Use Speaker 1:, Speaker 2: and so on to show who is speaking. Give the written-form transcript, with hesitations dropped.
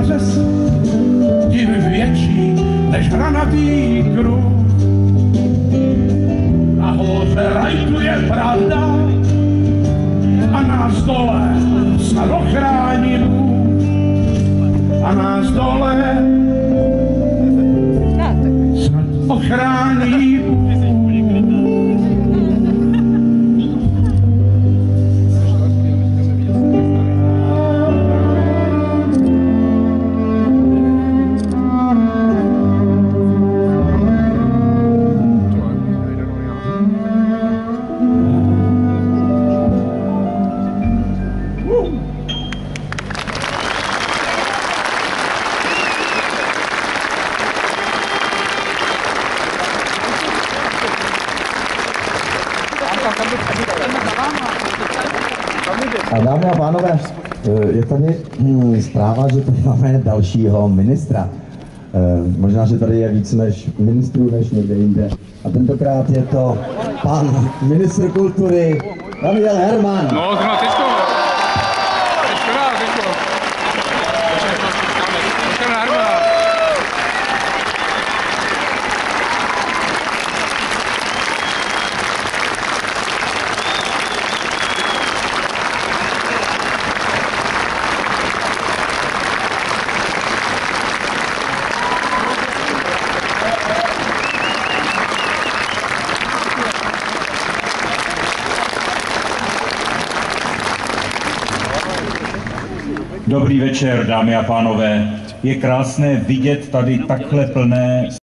Speaker 1: řez, tím větší než hranatý kruh. Nahoře rajtuje pravda a nás dole snad ochrání Bůh. A nás dole snad ochrání Bůh.
Speaker 2: A dámy a pánové, je tady zpráva, že tady máme dalšího ministra. Možná, že tady je víc než ministrů než někde jinde. A tentokrát je to pan ministr kultury Daniel Herman.
Speaker 3: No, zrovna teďko. Počkáme na Hermana.
Speaker 4: Dobrý večer, dámy a pánové. Je krásné vidět tady takhle plné